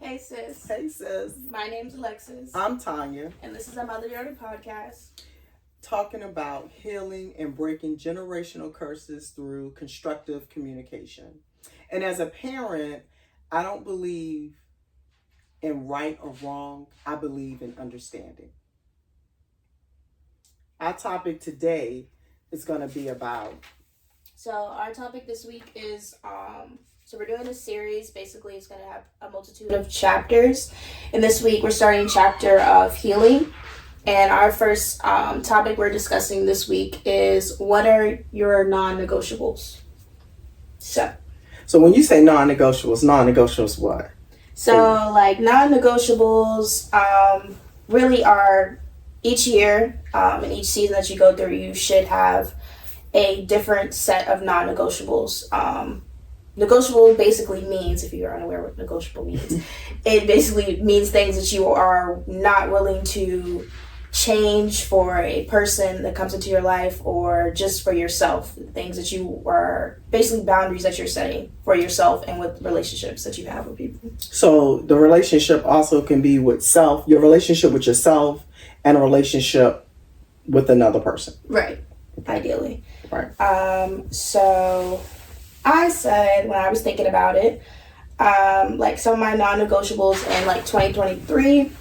Hey sis. Hey sis. My name's Alexis. I'm Tanya. And this is our Mother Daughter podcast. Talking about healing and breaking generational curses through constructive communication. And as a parent, I don't believe in right or wrong. I believe in understanding. Our topic today is going to be about... So our topic this week is, so we're doing a series. Basically, it's going to have a multitude of chapters. And this week, we're starting chapter of healing. And our first topic we're discussing this week is, what are your non-negotiables? So when you say non-negotiables what? So, like, non-negotiables really are each year and each season that you go through, you should have a different set of non-negotiables. Negotiable basically means, if you're unaware what negotiable means, it basically means things that you are not willing to change for a person that comes into your life or just for yourself. Things that you are, basically boundaries that you're setting for yourself and with relationships that you have with people. So the relationship also can be with self, your relationship with yourself, and a relationship with another person. Right. Ideally. Right. So I said, when I was thinking about it, like some of my non-negotiables in like 2023,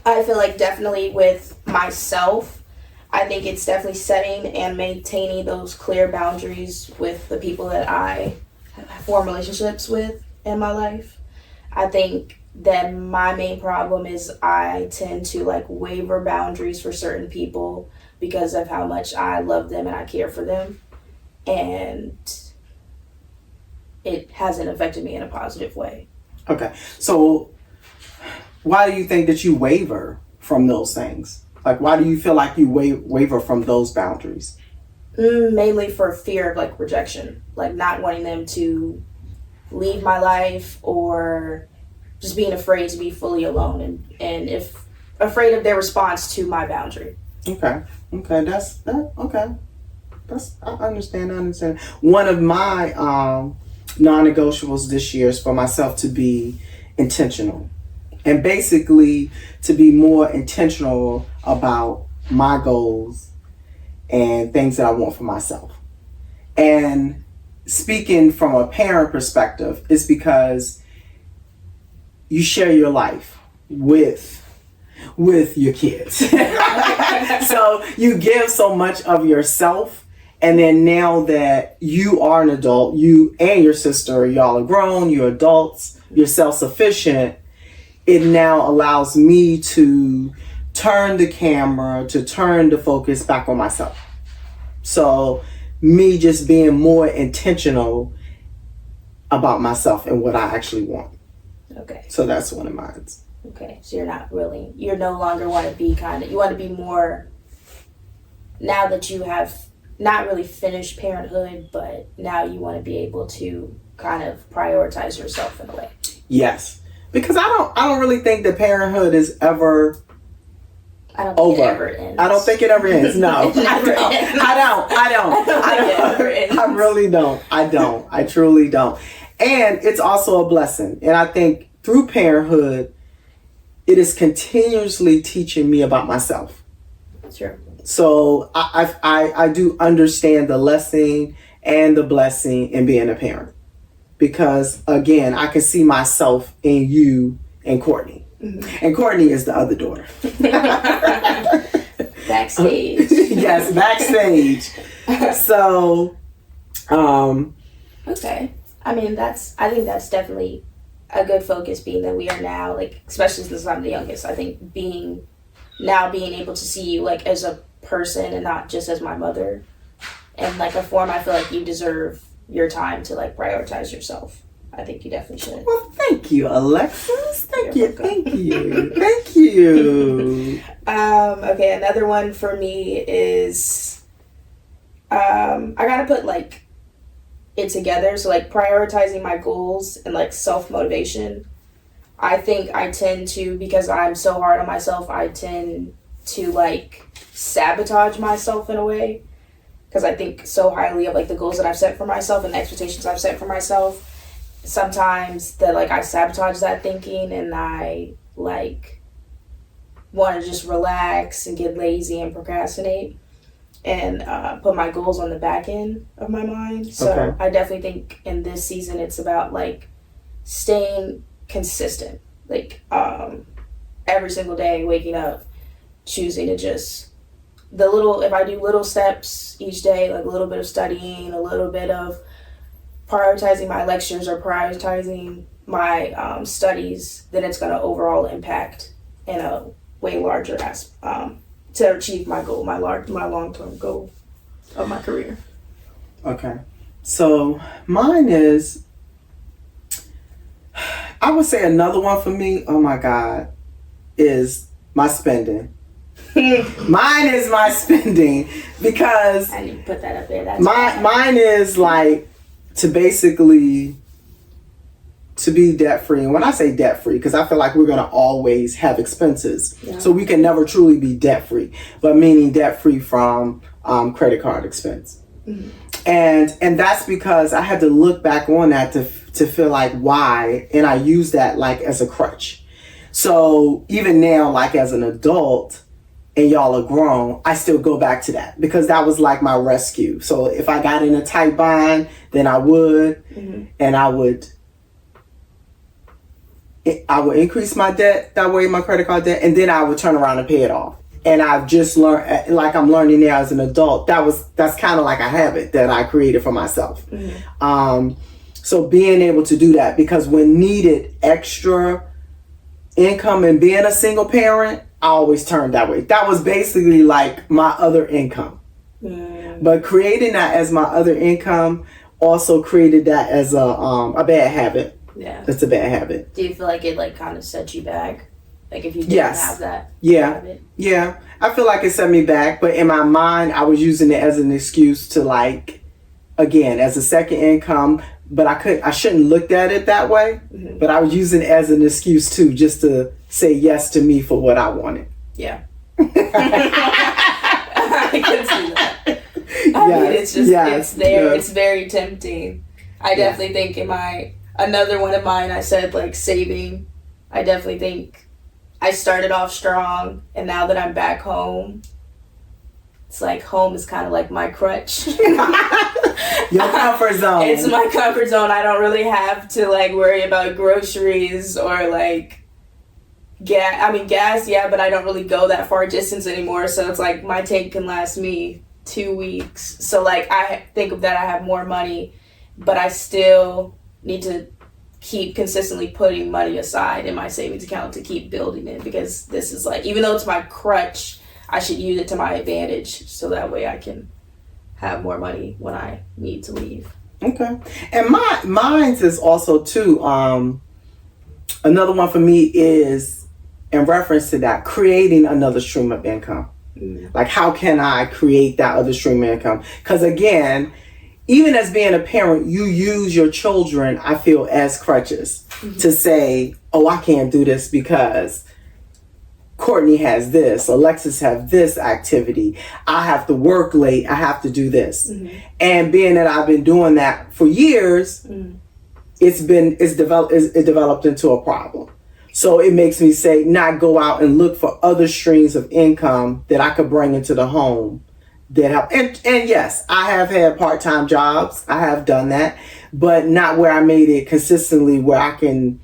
I feel like definitely with myself, I think it's definitely setting and maintaining those clear boundaries with the people that I form relationships with in my life. I think that my main problem is I tend to like waver boundaries for certain people because of how much I love them and I care for them. And it hasn't affected me in a positive way. Okay. So why do you think that you waver from those things? Like, why do you feel like you waver from those boundaries? Mainly for fear of like rejection, like not wanting them to leave my life or just being afraid to be fully alone and if afraid of their response to my boundary. Okay. Okay. I understand. One of my non-negotiables this year is for myself to be intentional. And basically to be more intentional about my goals and things that I want for myself. And speaking from a parent perspective, it's because you share your life with your kids. So you give so much of yourself. And then now that you are an adult, you and your sister, y'all are grown, you're adults, you're self-sufficient, it now allows me to turn the camera, to turn the focus back on myself. So me just being more intentional about myself and what I actually want. Okay. So that's one of mine. Okay. So you're no longer want to be you want to be more, now that you have not really finished parenthood, but now you want to be able to kind of prioritize yourself in a way. Yes. Because I don't really think that parenthood is ever over. It ever ends. I don't think it ever ends. No, I don't. I really don't. I truly don't. And it's also a blessing. And I think through parenthood, it is continuously teaching me about myself. Sure. So I do understand the lesson and the blessing in being a parent. Because, again, I can see myself in you and Courtney. Mm-hmm. And Courtney is the other daughter. Backstage. Yes, backstage. So, okay. I mean, I think that's definitely a good focus, being that we are now, like, especially since I'm the youngest, I think being able to see you, like, as a person and not just as my mother. And, like, a form, I feel like you deserve your time to like prioritize yourself. I think you definitely should. Well, thank you, Alexis. Thank you. Okay, another one for me is I gotta put like it together. So like prioritizing my goals and like self-motivation. I think I tend to, because I'm so hard on myself, I tend to like sabotage myself in a way. Because I think so highly of like the goals that I've set for myself and the expectations I've set for myself. sometimes that like I sabotage that thinking, and I like want to just relax and get lazy and procrastinate and put my goals on the back end of my mind. So Okay. I definitely think in this season it's about like staying consistent, like every single day, waking up, choosing to just if I do little steps each day, like a little bit of studying, a little bit of prioritizing my lectures or prioritizing my studies, then it's going to overall impact in a way larger to achieve my goal, my long-term goal of my career. Okay. So mine is, I would say another one for me, oh my God, is my spending. Mine is my spending because I need to put that up there. That's mine is like to basically to be debt free. And when I say debt free, because I feel like we're going to always have expenses. Yeah. So we can never truly be debt free, but meaning debt free from credit card expense. Mm-hmm. And that's because I had to look back on that to feel like why. And I use that like as a crutch. So even now, like as an adult, and y'all are grown, I still go back to that because that was like my rescue. So if I got in a tight bind, then I would, and I would increase my debt that way, my credit card debt, and then I would turn around and pay it off. And I've just learned, like I'm learning now as an adult, that's kind of like a habit that I created for myself. So being able to do that, because when needed extra income and being a single parent, I always turned that way. That was basically like my other income. But creating that as my other income also created that as a bad habit. Yeah. It's a bad habit. Do you feel like it like kind of set you back? Like if you didn't have that habit? Yeah. I feel like it set me back, but in my mind, I was using it as an excuse to like, again, as a second income, but I shouldn't looked at it that way, but I was using it as an excuse too, just to say yes to me for what I wanted. Yeah. I can see that. I mean, it's just, it's there. Yes. It's very tempting. I definitely think another one of mine, I said like saving. I definitely think I started off strong, and now that I'm back home, it's like home is kind of like my crutch. Your comfort zone. It's my comfort zone. I don't really have to like worry about groceries or like gas, yeah, but I don't really go that far distance anymore. So it's like my tank can last me 2 weeks. So like I think of that, I have more money, but I still need to keep consistently putting money aside in my savings account to keep building it, because this is like, even though it's my crutch, I should use it to my advantage so that way I can have more money when I need to leave. Okay. And mine's is also too, another one for me is in reference to that, creating another stream of income. Like how can I create that other stream of income? Because again, even as being a parent, you use your children, I feel, as crutches to say, oh, I can't do this because Courtney has this, Alexis have this activity, I have to work late, I have to do this. And being that I've been doing that for years, it developed into a problem. So it makes me say, not go out and look for other streams of income that I could bring into the home that help. And yes, I have had part-time jobs, I have done that, but not where I made it consistently where I can,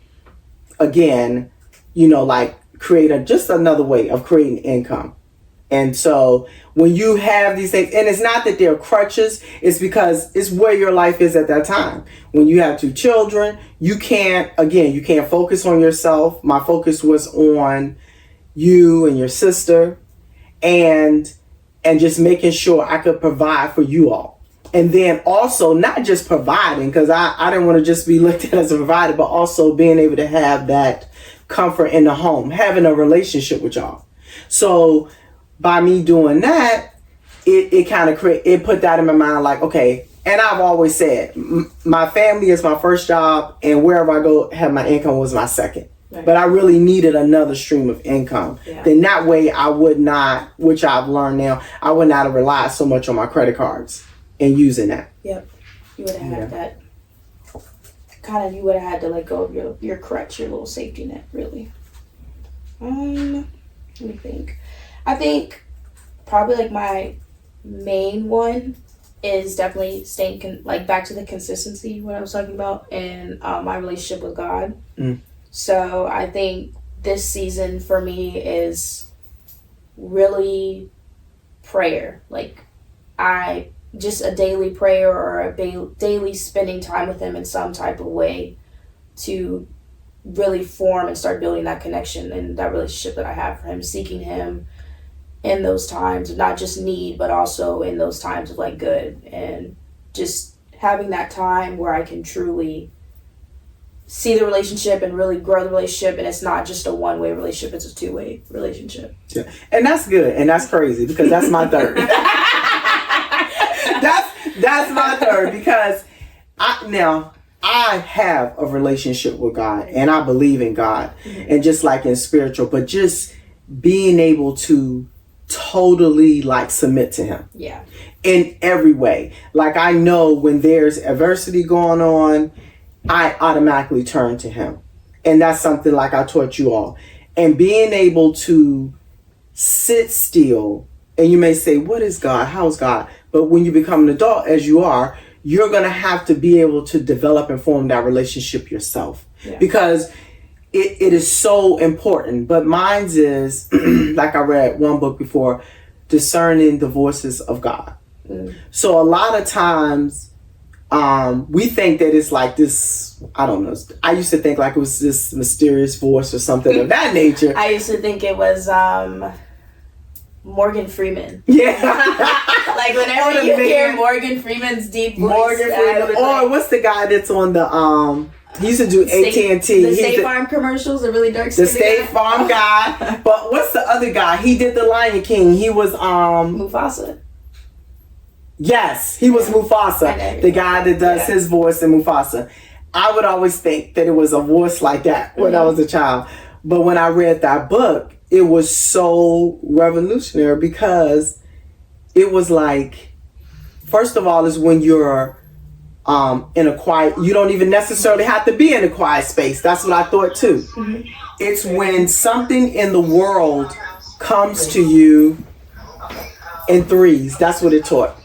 again, like create just another way of creating income. And so when you have these things, and it's not that they're crutches, it's because it's where your life is at that time. When you have 2 children, you can't focus on yourself. My focus was on you and your sister and just making sure I could provide for you all. And then also not just providing, because I didn't want to just be looked at as a provider, but also being able to have that comfort in the home, having a relationship with y'all. So by me doing that, it kind of put that in my mind, like, okay. And I've always said, my family is my first job, and wherever I go, have my income was my second. Right. But I really needed another stream of income. Yeah. Then that way I would not, which I've learned now, I would not have relied so much on my credit cards and using that. Yep. You would have had that kind of you would have had to let go of your crutch, your little safety net, really. Let me think. I think probably like my main one is definitely staying like back to the consistency, what I was talking about, and my relationship with God. So I think this season for me is really prayer. Like I just a daily prayer or a daily spending time with him in some type of way to really form and start building that connection and that relationship that I have for him, seeking him in those times of not just need, but also in those times of like good, and just having that time where I can truly see the relationship and really grow the relationship, and it's not just a one-way relationship, it's a two-way relationship. Yeah. And that's good, and that's crazy because that's my third. that's my third, because I have a relationship with God and I believe in God, and just like in spiritual, but just being able to totally like submit to him. Yeah. In every way. Like I know when there's adversity going on, I automatically turn to him. And that's something like I taught you all. And being able to sit still, and you may say, what is God? How's God? But when you become an adult, as you are, you're going to have to be able to develop and form that relationship yourself. Yeah. Because it is so important. But mine's is, like I read one book before, discerning the voices of God. So a lot of times, we think that it's like this, I don't know. I used to think like it was this mysterious voice or something of that nature. I used to think it was Morgan Freeman. Yeah. Like whenever you hear Morgan Freeman's deep voice. Morgan Freeman. Or what's the guy that's on the, he used to do AT&T. The State Farm commercials, the really dark skin. The State Farm guy. But what's the other guy? He did the Lion King. He was, Mufasa. Yes, he was Mufasa, the guy that does his voice in Mufasa. I would always think that it was a voice like that when I was a child. But when I read that book, it was so revolutionary because it was like, first of all, is when you're in a quiet, you don't even necessarily have to be in a quiet space. That's what I thought too. It's when something in the world comes to you in threes. That's what it taught.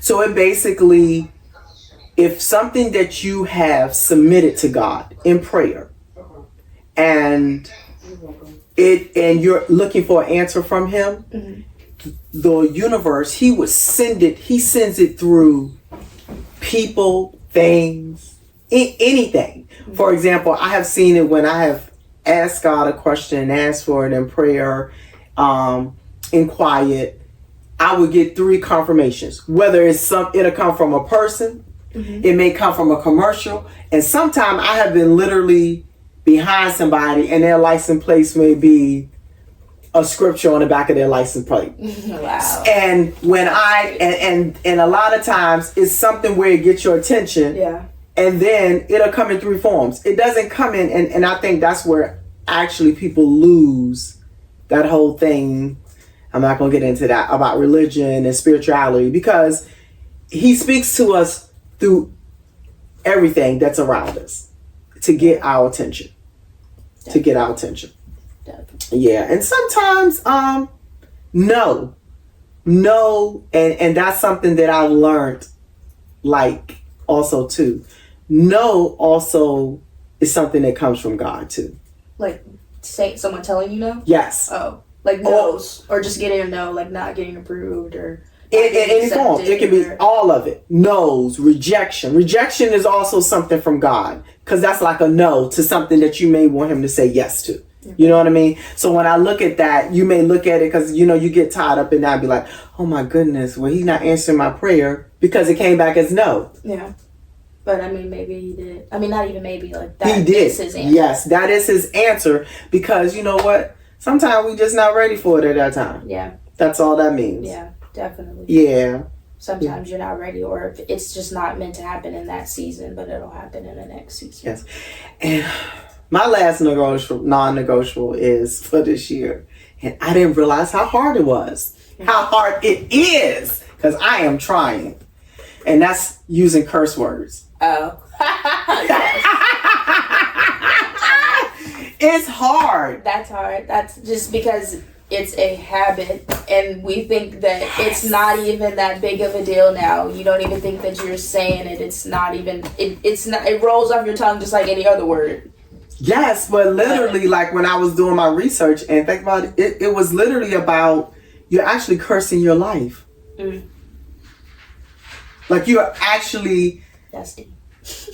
So it basically, if something that you have submitted to God in prayer, and you're looking for an answer from him, the universe, he sends it through people, things, anything. For example, I have seen it when I have asked God a question and asked for it in prayer, in quiet. I would get 3 confirmations. Whether it'll come from a person, it may come from a commercial, and sometimes I have been literally behind somebody and their license plate may be a scripture on the back of their license plate. Wow. And when and a lot of times it's something where it gets your attention. Yeah. And then it'll come in 3 forms. It doesn't come in, and I think that's where actually people lose that whole thing. I'm not going to get into that about religion and spirituality, because he speaks to us through everything that's around us to get our attention. Definitely. To get our attention. Definitely. Yeah. And sometimes, no, and that's something that I've learned, like, also too. No also is something that comes from God too. Like someone telling you no? Yes. Oh. Like no's, or just getting a no, like not getting approved, or in any form. It can be all of it. No's, rejection. Rejection is also something from God, because that's like a no to something that you may want him to say yes to. You know what I mean? So when I look at that, you may look at it because, you get tied up in that and be like, oh my goodness, well, he's not answering my prayer because it came back as no. Yeah. But I mean, maybe he did. I mean, not even maybe, like that. He did. Is his answer. Yes, that is his answer, because you know what? Sometimes we just not ready for it at that time. Yeah. That's all that means. Yeah, definitely. Yeah. Sometimes you're not ready, or it's just not meant to happen in that season, but it'll happen in the next season. Yes. And my last non-negotiable is for this year. And I didn't realize how hard it was. How hard it is. Because I am trying. And that's using curse words. Oh. It's hard. That's hard. That's just because it's a habit, and we think that it's not even that big of a deal now. You don't even think that you're saying it. It's not even. It's not. It rolls off your tongue just like any other word. Yes, but literally, like when I was doing my research and think about it, it was literally about you're actually cursing your life. Like you're actually. That's deep.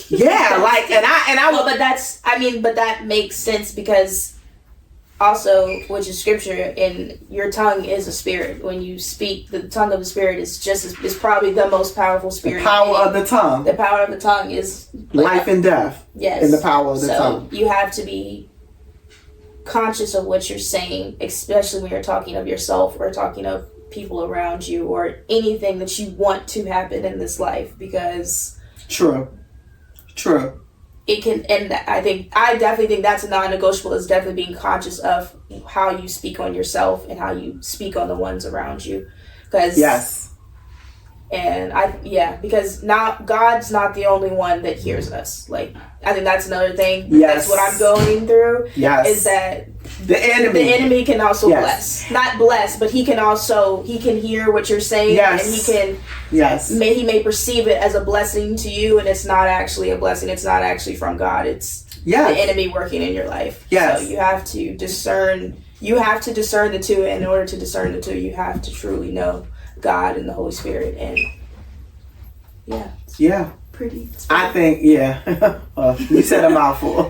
Yeah, like and I. Well, but that makes sense because. Also, which is scripture, and your tongue is a spirit. When you speak, the tongue of the spirit is probably the most powerful spirit. The power of the tongue. The power of the tongue is life and death. Yes. And the power of the tongue. You have to be conscious of what you're saying, especially when you're talking of yourself or talking of people around you or anything that you want to happen in this life, because True. It can, and I definitely think that's a non-negotiable, is definitely being conscious of how you speak on yourself and how you speak on the ones around you. Because yes. And because now God's not the only one that hears us. Like, I think that's another thing. Yes. That's what I'm going through. Yes. Is that the enemy can also bless. Not bless, but he can hear what you're saying. Yes. And he may perceive it as a blessing to you, and it's not actually a blessing. It's not actually from God. It's the enemy working in your life. Yes. So you have to discern the two, and in order to discern the two, you have to truly know God and the Holy Spirit. And pretty. I think you said a mouthful.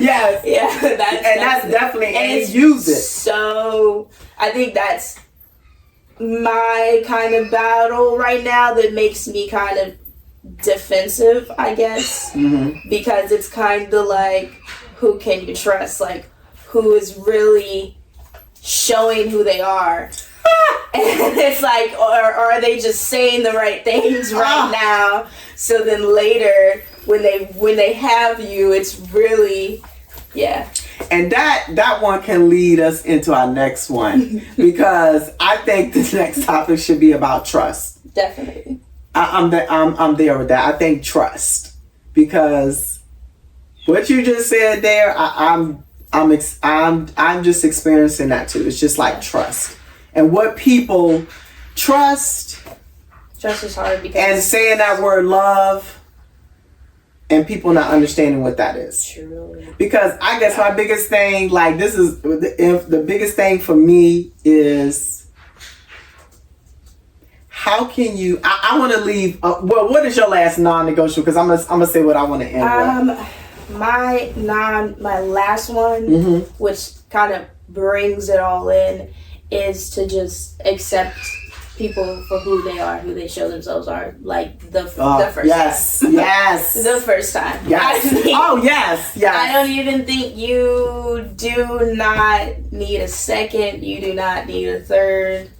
Yes. Yeah, that's definitely, and use it. So I think that's my kind of battle right now that makes me kind of defensive, I guess. Mm-hmm. Because it's kind of like, who can you trust? Like, who is really showing who they are? And it's like, or are they just saying the right things right now? So then later, when they have you, it's really, And that one can lead us into our next one, because I think the next topic should be about trust. Definitely. I'm there with that. I think trust, because what you just said there, I'm just experiencing that too. It's just like trust. And what people trust is hard, because and saying that word love, and people not understanding what that is. True. Because I guess my biggest thing, like the biggest thing for me is, how can you? I want to leave. What is your last non-negotiable? Because I'm gonna say what I want to end with. My last one, which kind of brings it all in, is to just accept people for who they are, who they show themselves are, like the first time. Yes. The first time. Yes. Yes. I don't even think you do not need a second. You do not need a third.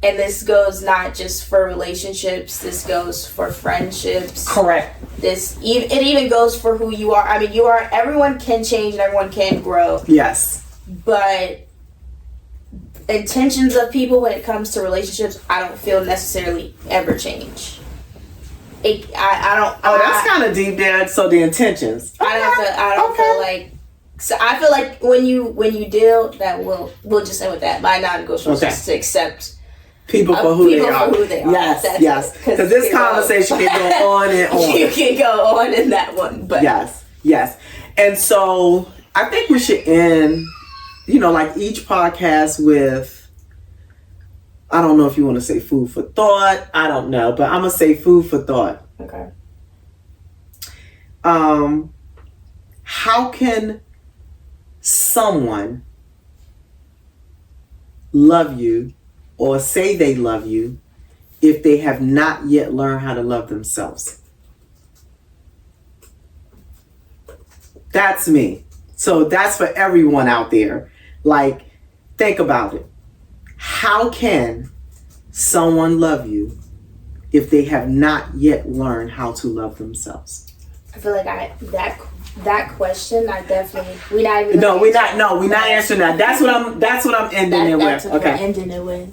And this goes not just for relationships. This goes for friendships. Correct. It even goes for who you are. I mean, everyone can change and everyone can grow. Yes. But intentions of people when it comes to relationships, I don't feel necessarily ever change. I don't. Oh, that's kind of deep there. So the intentions. I don't feel like. So I feel like when you deal, that we'll just end with that. My non-negotiable is just to accept people for who they are. Yes. Because this conversation can go on and on. You can go on in that one, but yes. And so I think we should end, like each podcast with, I don't know if you want to say food for thought. I don't know, but I'm gonna say food for thought. Okay. How can someone love you or say they love you if they have not yet learned how to love themselves? That's me. So that's for everyone out there. Like, think about it. How can someone love you if they have not yet learned how to love themselves? I feel like that question, I definitely we're not answering that. That's what I'm ending it with. Okay. We're ending it with.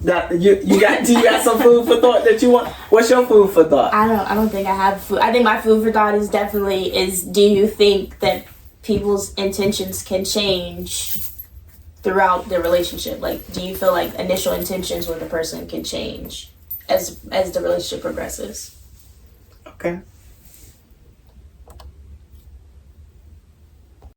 That you got? Do you got some food for thought that you want? What's your food for thought? I don't think I have food. I think my food for thought is definitely do you think that people's intentions can change throughout the relationship? Like, do you feel like initial intentions with a person can change as the relationship progresses? Okay.